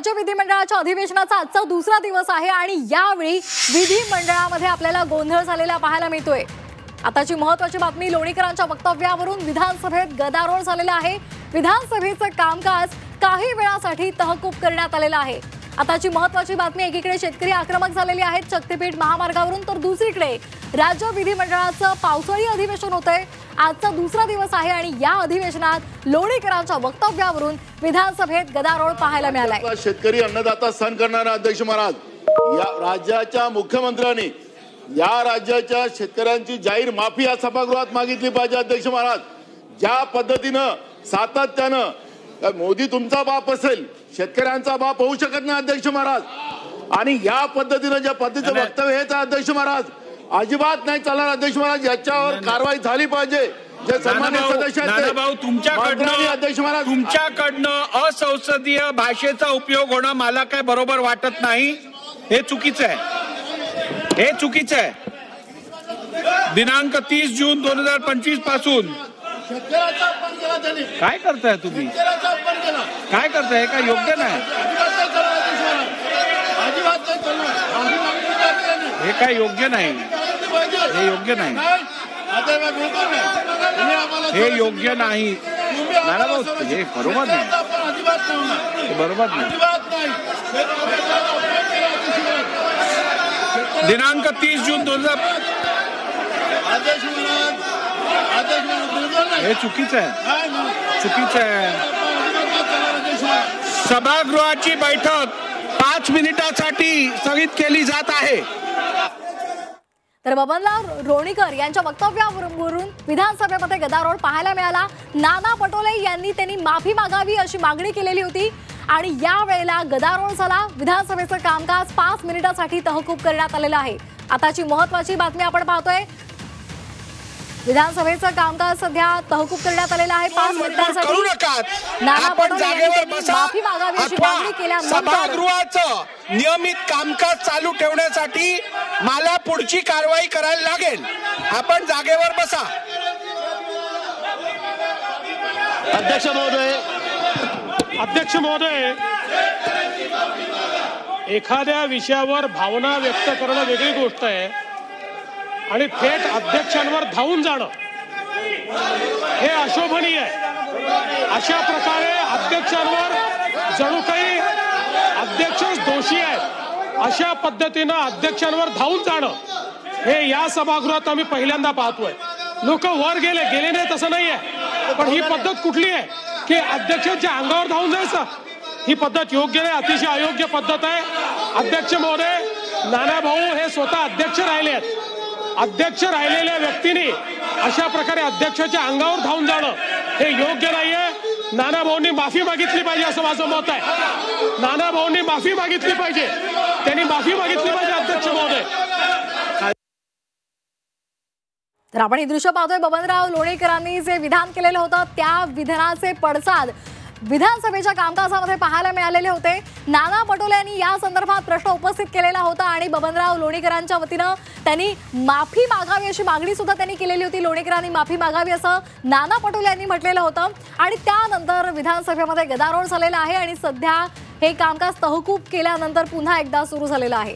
राज्य विधिमंडळाच्या अधिवेशनाचा आजचा दुसरा दिवस आहे आणि यावेळी विधिमंडळामध्ये आपल्याला गोंधळ झालेला पाहायला मिळतोय। आताची महत्त्वाची बातमी, लोणीकरांच्या वक्तव्यावरून विधानसभेत गदारोळ झालेला आहे। विधानसभेचं कामकाज काही वेळासाठी तहकूब करण्यात आलेलं आहे। आताची महत्त्वाची बातमी, एकीकडे शेतकरी आक्रमक झालेले आहेत शक्तीपीठ महामार्गावरून, तर दुसरीकडे राज्य विधिमंडळाचं पावसाळी अधिवेशन होतंय। आजचा दुसरा दिवस आहे आणि या अधिवेशनात लोणीकरांच्या वक्तव्यावरून विधानसभेत गदारोळ पाहायला मिळालाय। शेतकरी अन्नदाता सण करणारा अध्यक्ष महाराज, या राज्याच्या मुख्यमंत्र्यांनी या राज्याच्या शेतकऱ्यांची जाहीर माफी या सभागृहात मागितली पाहिजे। अध्यक्ष महाराज, ज्या पद्धतीनं सातत्यानं मोदी तुमचा बाप असेल, शेतकऱ्यांचा बाप होऊ शकत नाही अध्यक्ष महाराज, आणि या पद्धतीनं ज्या पद्धतीचं वक्तव्य हेच अध्यक्ष महाराज अजिबात नाही चालणार। अध्यक्ष महाराज, याच्यावर कारवाई झाली पाहिजे। जे सन्मान्य सदस्य आहेत तुमच्याकडनं असंसदीय भाषेचा उपयोग होणं मला काय बरोबर वाटत नाही। हे चुकीचं आहे, हे चुकीचं आहे। दिनांक 30 जून 2025 पासून काय करताय तुम्ही, काय करताय, काय योग्य नाही, हे काय योग्य नाही, हे योग्य नाही, हे योग्य नाही। हे बरोबर नाही, बरोबर नाही। दिनांक 30 जून 2000 हे चुकीचं आहे, चुकीचं आहे। सभागृहाची बैठक 5 मिनिटांसाठी स्थगित केली जात आहे। तर बबनराव लोणीकर यांच्या वक्तव्यावरून विधानसभेमध्ये गदारोळ पाहायला मिळाला। नाना पटोले यांनी माफी मागावी अशी मागणी केलेली होती आणि या वेळेला गदारोळ झाला। विधानसभेचं कामकाज 5 मिनिटांसाठी तहकूब करण्यात आलेलं आहे। आताची महत्त्वाची बातमी आपण पाहतोय, विधानसभेचं कामकाज सध्या तहकूब करण्यात आलेलं आहे 5 मिनिटांसाठी। नाना पटोले यांनी माफी मागावी अशी मागणी केल्यानंतर सभागृहाचं नियमित कामकाज चालू ठेवण्यासाठी मला पुढची कारवाई करायला लागेल। आपण जागेवर बसा। अध्यक्ष महोदय, एखाद्या विषयावर भावना व्यक्त करणं वेगळी गोष्ट आहे आणि थेट अध्यक्षांवर धावून जाणं हे अशोभनीय आहे। अशा प्रकारे अध्यक्षांवर जणू काही अध्यक्षच दोषी आहेत अशा पद्धतीनं अध्यक्षांवर धावून जाणं हे या सभागृहात आम्ही पहिल्यांदा पाहतोय। लोक वर गेले नाही तसं नाहीये, पण ही पद्धत कुठली आहे की अध्यक्षांच्या अंगावर धावून जायचं? ही पद्धत योग्य नाही, अतिशय अयोग्य पद्धत आहे। अध्यक्ष महोदय, नाना भाऊ हे स्वतः अध्यक्ष राहिले आहेत। अध्यक्ष राहिलेल्या व्यक्तीने अशा प्रकारे अध्यक्षाच्या अंगावर धावून जाणं हे योग्य नाहीये। नाना भाऊंनी माफी मागितली पाहिजे असं माझं मत आहे। नाना भाऊंनी माफी मागितली पाहिजे, त्यांनी माफी मागितली पाहिजे अध्यक्ष महोदय। तर आपण हे दृश्य पाहतोय, बबनराव लोणीकरांनी जे विधान केलेलं होतं त्या विधानाचे पडसाद विधानसभेच्या कामकाजामध्ये पाहायला मिळालेले होते। नाना पटोले यांनी या संदर्भात प्रश्न उपस्थित केलेला होता आणि बबनराव लोणीकरांच्या वतीनं त्यांनी माफी मागावी अशी मागणी सुद्धा त्यांनी केलेली होती। लोणीकरांनी माफी मागावी असं नाना पटोले यांनी म्हटलेलं होतं आणि त्यानंतर विधानसभेमध्ये गदारोळ झालेला आहे आणि सध्या हे कामकाज तहकूब केल्यानंतर पुन्हा एकदा सुरू झालेलं आहे।